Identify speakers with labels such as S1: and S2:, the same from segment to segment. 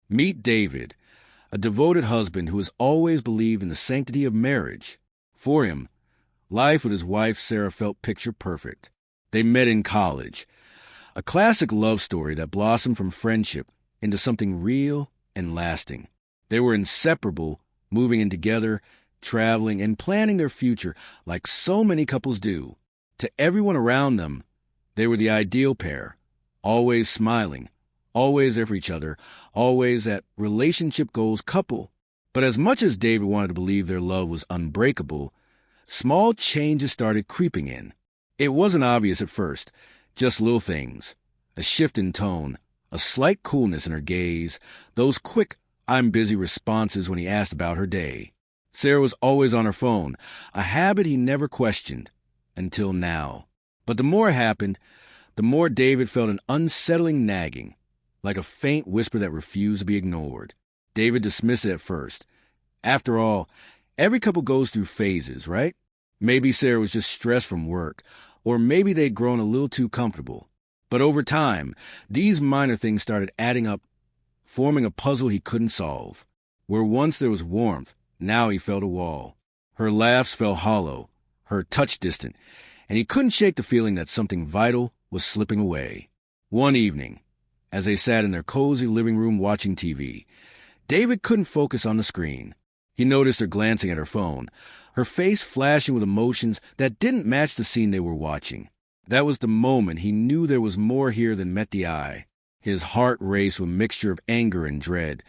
S1: Meet David, a devoted husband who has always believed in the sanctity of marriage. For him, life with his wife Sarah felt picture perfect. They met in college, a classic love story that blossomed from friendship into something real and lasting. They were inseparable, moving in together, traveling, and planning their future like so many couples do. To everyone around them, they were the ideal pair, always smiling, always there for each other, always that relationship goals couple. But as much as David wanted to believe their love was unbreakable, small changes started creeping in. It wasn't obvious at first, just little things. A shift in tone, a slight coolness in her gaze, those quick, "I'm busy" responses when he asked about her day. Sarah was always on her phone, a habit he never questioned, until now. But the more it happened, the more David felt an unsettling nagging, like a faint whisper that refused to be ignored. David dismissed it at first. After all, every couple goes through phases, right? Maybe Sarah was just stressed from work, or maybe they'd grown a little too comfortable. But over time, these minor things started adding up, forming a puzzle he couldn't solve. Where once there was warmth, now he felt a wall. Her laughs felt hollow, her touch distant, and he couldn't shake the feeling that something vital was slipping away. One evening, as they sat in their cozy living room watching TV, David couldn't focus on the screen. He noticed her glancing at her phone, her face flashing with emotions that didn't match the scene they were watching. That was the moment he knew there was more here than met the eye. His heart raced with a mixture of anger and dread,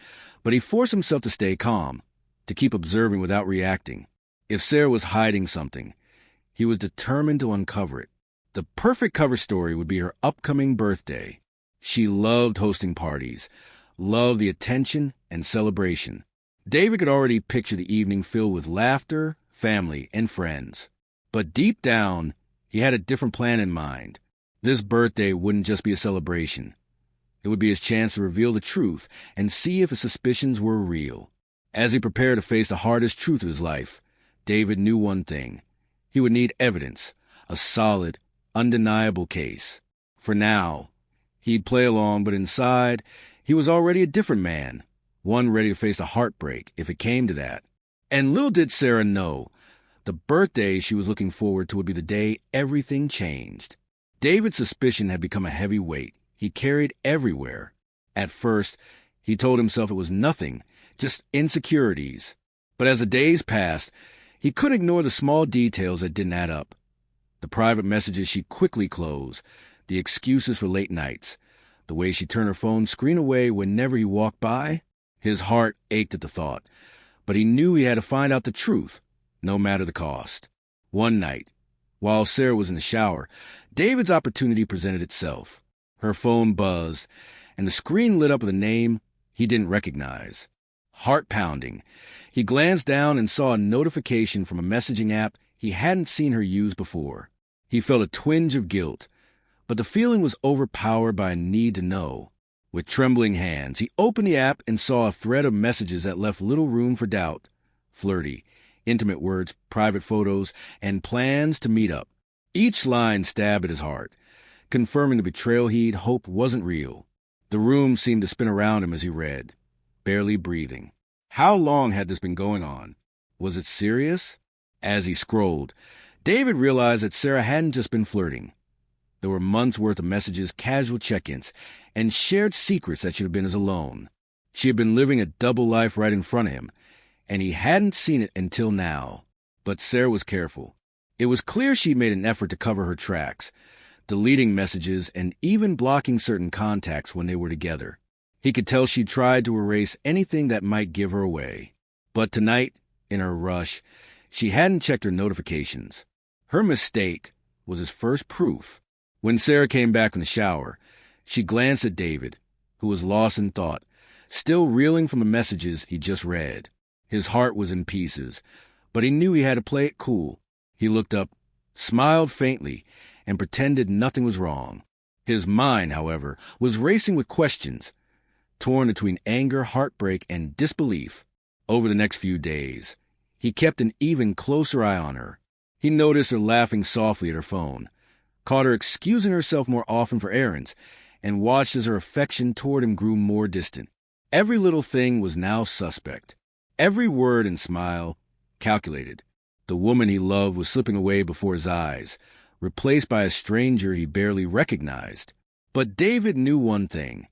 S1: but he forced himself to stay calm, to keep observing without reacting. If Sarah was hiding something, he was determined to uncover it. The perfect cover story would be her upcoming birthday. She loved hosting parties, loved the attention and celebration. David could already picture the evening filled with laughter, family, and friends. But deep down, he had a different plan in mind. This birthday wouldn't just be a celebration. It would be his chance to reveal the truth and see if his suspicions were real. As he prepared to face the hardest truth of his life, David knew one thing. He would need evidence, a solid, undeniable case. For now, he'd play along, but inside, he was already a different man, one ready to face a heartbreak if it came to that. And little did Sarah know, the birthday she was looking forward to would be the day everything changed. David's suspicion had become a heavy weight he carried everywhere. At first, he told himself it was nothing, just insecurities. But as the days passed, he couldn't ignore the small details that didn't add up. The private messages she quickly closed, the excuses for late nights, the way she turned her phone screen away whenever he walked by. His heart ached at the thought, but he knew he had to find out the truth, no matter the cost. One night, while Sarah was in the shower, David's opportunity presented itself. Her phone buzzed, and the screen lit up with a name he didn't recognize. Heart pounding, he glanced down and saw a notification from a messaging app he hadn't seen her use before. He felt a twinge of guilt, but the feeling was overpowered by a need to know. With trembling hands, he opened the app and saw a thread of messages that left little room for doubt. Flirty, intimate words, private photos, and plans to meet up. Each line stabbed at his heart, confirming the betrayal he'd hoped wasn't real. The room seemed to spin around him as he read, barely breathing. How long had this been going on? Was it serious? As he scrolled, David realized that Sarah hadn't just been flirting. There were months' worth of messages, casual check-ins, and shared secrets that should have been his alone. She had been living a double life right in front of him, and he hadn't seen it until now. But Sarah was careful. It was clear she made an effort to cover her tracks, deleting messages and even blocking certain contacts when they were together. He could tell she tried to erase anything that might give her away. But tonight, in her rush, she hadn't checked her notifications. Her mistake was his first proof. When Sarah came back from the shower, she glanced at David, who was lost in thought, still reeling from the messages he just read. His heart was in pieces, but he knew he had to play it cool. He looked up, smiled faintly, and pretended nothing was wrong. His mind, however, was racing with questions, torn between anger, heartbreak, and disbelief. Over the next few days, he kept an even closer eye on her. He noticed her laughing softly at her phone, caught her excusing herself more often for errands, and watched as her affection toward him grew more distant. Every little thing was now suspect. Every word and smile calculated. The woman he loved was slipping away before his eyes, replaced by a stranger he barely recognized. But David knew one thing.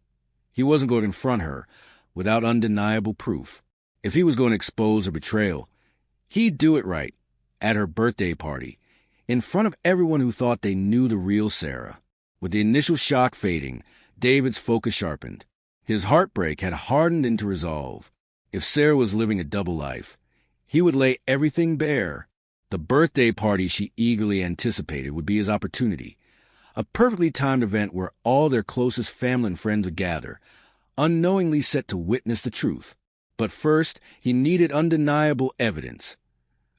S1: He wasn't going to confront her without undeniable proof. If he was going to expose her betrayal, he'd do it right, at her birthday party, in front of everyone who thought they knew the real Sarah. With the initial shock fading, David's focus sharpened. His heartbreak had hardened into resolve. If Sarah was living a double life, he would lay everything bare. The birthday party she eagerly anticipated would be his opportunity, a perfectly timed event where all their closest family and friends would gather, unknowingly set to witness the truth. But first, he needed undeniable evidence,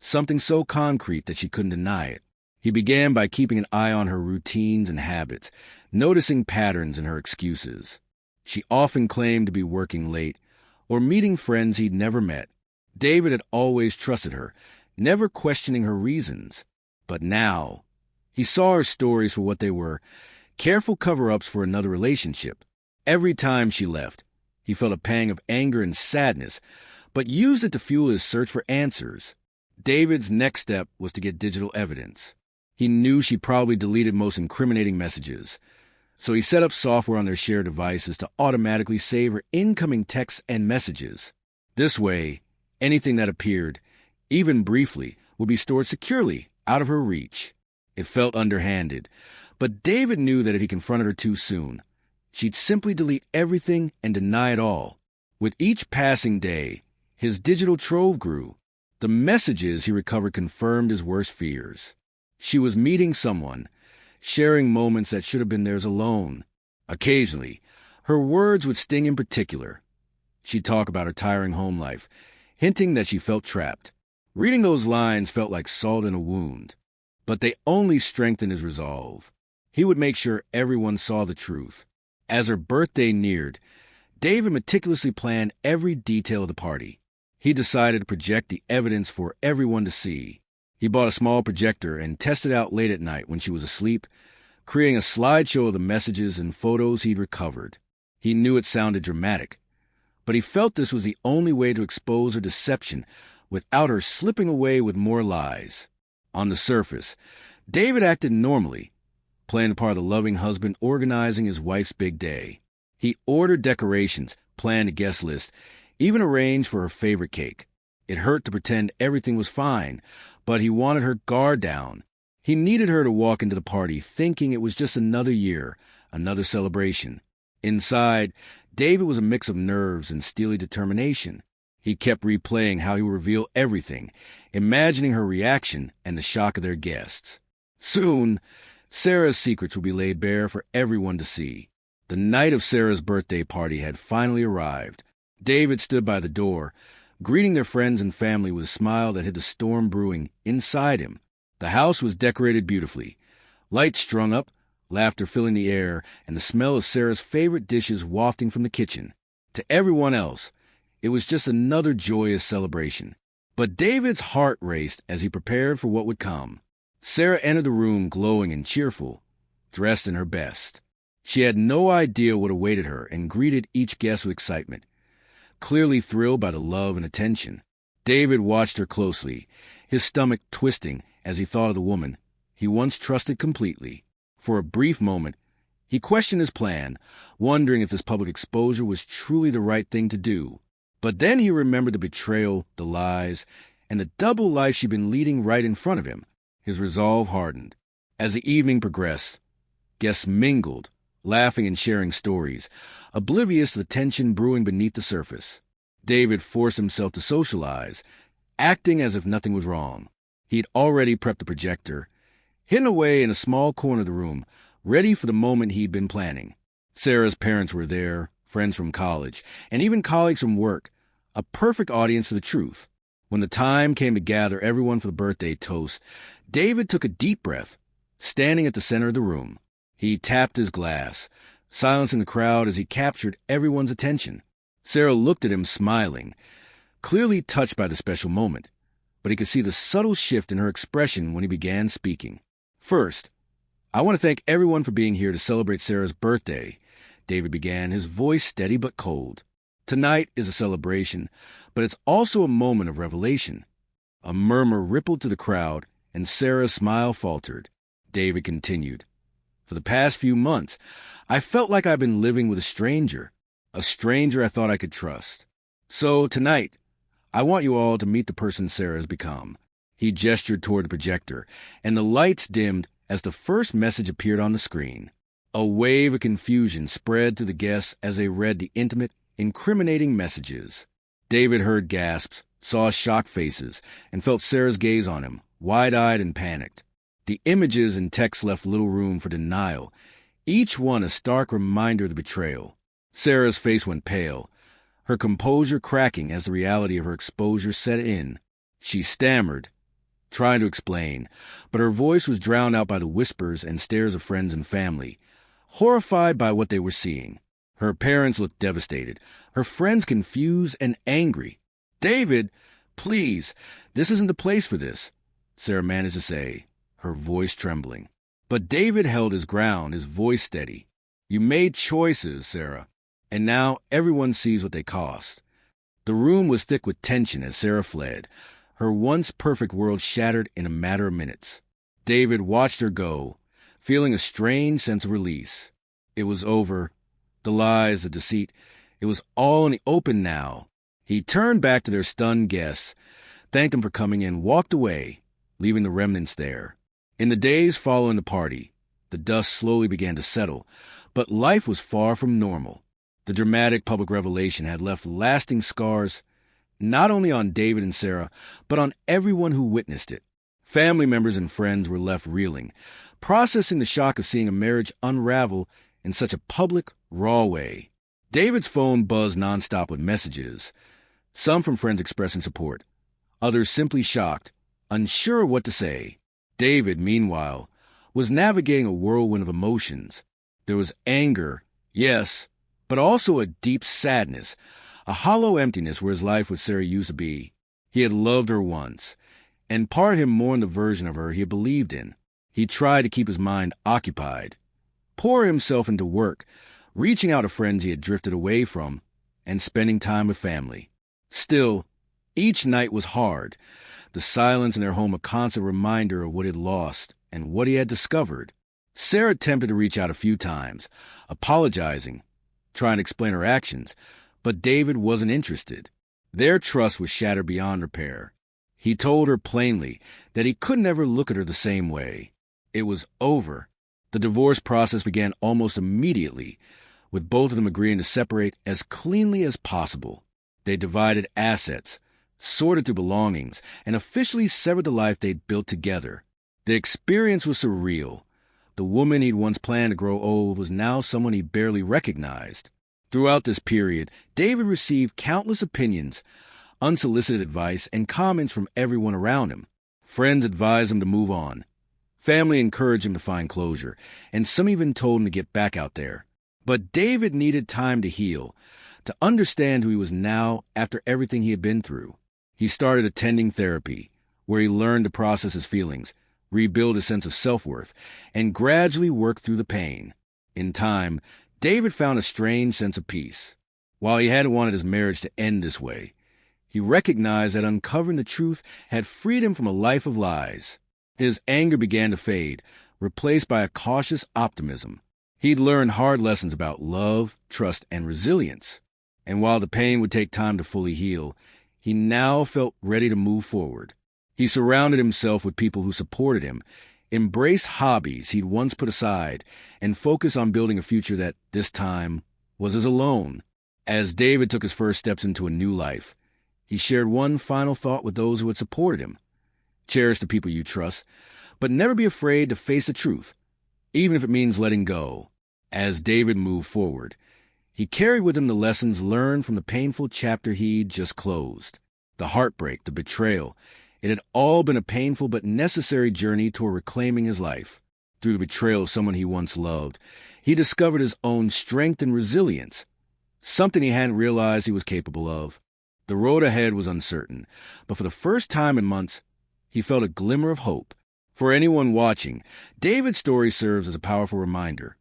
S1: something so concrete that she couldn't deny it. He began by keeping an eye on her routines and habits, noticing patterns in her excuses. She often claimed to be working late or meeting friends he'd never met. David had always trusted her, never questioning her reasons. But now, he saw her stories for what they were, careful cover-ups for another relationship. Every time she left, he felt a pang of anger and sadness, but used it to fuel his search for answers. David's next step was to get digital evidence. He knew she probably deleted most incriminating messages, so he set up software on their shared devices to automatically save her incoming texts and messages. This way, anything that appeared, even briefly, would be stored securely out of her reach. It felt underhanded, but David knew that if he confronted her too soon, she'd simply delete everything and deny it all. With each passing day, his digital trove grew. The messages he recovered confirmed his worst fears. She was meeting someone, sharing moments that should have been theirs alone. Occasionally, her words would sting in particular. She'd talk about her tiring home life, hinting that she felt trapped. Reading those lines felt like salt in a wound, but they only strengthened his resolve. He would make sure everyone saw the truth. As her birthday neared, David meticulously planned every detail of the party. He decided to project the evidence for everyone to see. He bought a small projector and tested it out late at night when she was asleep, creating a slideshow of the messages and photos he'd recovered. He knew it sounded dramatic, but he felt this was the only way to expose her deception without her slipping away with more lies. On the surface, David acted normally, playing the part of the loving husband organizing his wife's big day. He ordered decorations, planned a guest list, even arranged for her favorite cake. It hurt to pretend everything was fine, but he wanted her guard down. He needed her to walk into the party thinking it was just another year, another celebration. Inside, David was a mix of nerves and steely determination. He kept replaying how he would reveal everything, imagining her reaction and the shock of their guests. Soon, Sarah's secrets would be laid bare for everyone to see. The night of Sarah's birthday party had finally arrived. David stood by the door, greeting their friends and family with a smile that hid the storm brewing inside him. The house was decorated beautifully, lights strung up, laughter filling the air, and the smell of Sarah's favorite dishes wafting from the kitchen. To everyone else, it was just another joyous celebration. But David's heart raced as he prepared for what would come. Sarah entered the room glowing and cheerful, dressed in her best. She had no idea what awaited her and greeted each guest with excitement, clearly thrilled by the love and attention. David watched her closely, his stomach twisting as he thought of the woman he once trusted completely. For a brief moment, he questioned his plan, wondering if this public exposure was truly the right thing to do. But then he remembered the betrayal, the lies, and the double life she'd been leading right in front of him. His resolve hardened. As the evening progressed, guests mingled, laughing and sharing stories, oblivious to the tension brewing beneath the surface. David forced himself to socialize, acting as if nothing was wrong. He'd already prepped the projector, hidden away in a small corner of the room, ready for the moment he'd been planning. Sarah's parents were there, friends from college, and even colleagues from work, a perfect audience for the truth. When the time came to gather everyone for the birthday toast, David took a deep breath, standing at the center of the room. He tapped his glass, silencing the crowd as he captured everyone's attention. Sarah looked at him smiling, clearly touched by the special moment, but he could see the subtle shift in her expression when he began speaking. First, I want to thank everyone for being here to celebrate Sarah's birthday, David began, his voice steady but cold. Tonight is a celebration, but it's also a moment of revelation. A murmur rippled through the crowd, and Sarah's smile faltered. David continued. For the past few months, I felt like I've been living with a stranger I thought I could trust. So tonight, I want you all to meet the person Sarah has become. He gestured toward the projector, and the lights dimmed as the first message appeared on the screen. A wave of confusion spread to the guests as they read the intimate, incriminating messages. David heard gasps, saw shocked faces, and felt Sarah's gaze on him, wide-eyed and panicked. The images and text left little room for denial, each one a stark reminder of the betrayal. Sarah's face went pale, her composure cracking as the reality of her exposure set in. She stammered, trying to explain, but her voice was drowned out by the whispers and stares of friends and family, horrified by what they were seeing. Her parents looked devastated, her friends confused and angry. "David, please, this isn't the place for this," Sarah managed to say, her voice trembling. But David held his ground, his voice steady. "You made choices, Sarah, and now everyone sees what they cost." The room was thick with tension as Sarah fled, her once perfect world shattered in a matter of minutes. David watched her go, feeling a strange sense of release. It was over. The lies, the deceit, it was all in the open now. He turned back to their stunned guests, thanked them for coming in, walked away, leaving the remnants there. In the days following the party, the dust slowly began to settle, but life was far from normal. The dramatic public revelation had left lasting scars, not only on David and Sarah, but on everyone who witnessed it. Family members and friends were left reeling, processing the shock of seeing a marriage unravel in such a public, raw way. David's phone buzzed nonstop with messages, some from friends expressing support, others simply shocked, unsure of what to say. David, meanwhile, was navigating a whirlwind of emotions. There was anger, yes, but also a deep sadness, a hollow emptiness where his life with Sarah used to be. He had loved her once, and part of him mourned the version of her he had believed in. He tried to keep his mind occupied, pour himself into work, reaching out to friends he had drifted away from, and spending time with family. Still, each night was hard, the silence in their home a constant reminder of what he had lost and what he had discovered. Sarah attempted to reach out a few times, apologizing, trying to explain her actions, but David wasn't interested. Their trust was shattered beyond repair. He told her plainly that he could never look at her the same way. It was over. The divorce process began almost immediately, with both of them agreeing to separate as cleanly as possible. They divided assets, sorted through belongings, and officially severed the life they'd built together. The experience was surreal. The woman he'd once planned to grow old was now someone he barely recognized. Throughout this period, David received countless opinions, unsolicited advice, and comments from everyone around him. Friends advised him to move on. Family encouraged him to find closure, and some even told him to get back out there. But David needed time to heal, to understand who he was now after everything he had been through. He started attending therapy, where he learned to process his feelings, rebuild his sense of self-worth, and gradually work through the pain. In time, David found a strange sense of peace. While he hadn't wanted his marriage to end this way, he recognized that uncovering the truth had freed him from a life of lies. His anger began to fade, replaced by a cautious optimism. He'd learned hard lessons about love, trust, and resilience. And while the pain would take time to fully heal, he now felt ready to move forward. He surrounded himself with people who supported him, embraced hobbies he'd once put aside, and focused on building a future that, this time, was his alone. As David took his first steps into a new life, he shared one final thought with those who had supported him. Cherish the people you trust, but never be afraid to face the truth, even if it means letting go. As David moved forward, he carried with him the lessons learned from the painful chapter he'd just closed. The heartbreak, the betrayal, it had all been a painful but necessary journey toward reclaiming his life. Through the betrayal of someone he once loved, he discovered his own strength and resilience, something he hadn't realized he was capable of. The road ahead was uncertain, but for the first time in months, he felt a glimmer of hope. For anyone watching, David's story serves as a powerful reminder.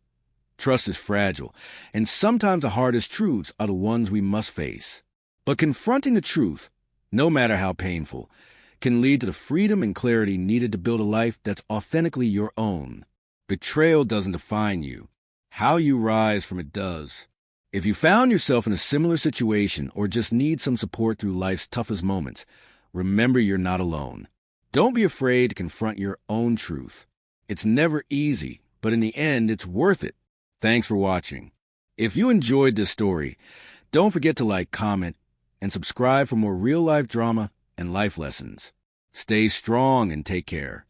S1: Trust is fragile, and sometimes the hardest truths are the ones we must face. But confronting the truth, no matter how painful, can lead to the freedom and clarity needed to build a life that's authentically your own. Betrayal doesn't define you. How you rise from it does. If you found yourself in a similar situation or just need some support through life's toughest moments, remember you're not alone. Don't be afraid to confront your own truth. It's never easy, but in the end, it's worth it. Thanks for watching. If you enjoyed this story, don't forget to like, comment, and subscribe for more real-life drama and life lessons. Stay strong and take care.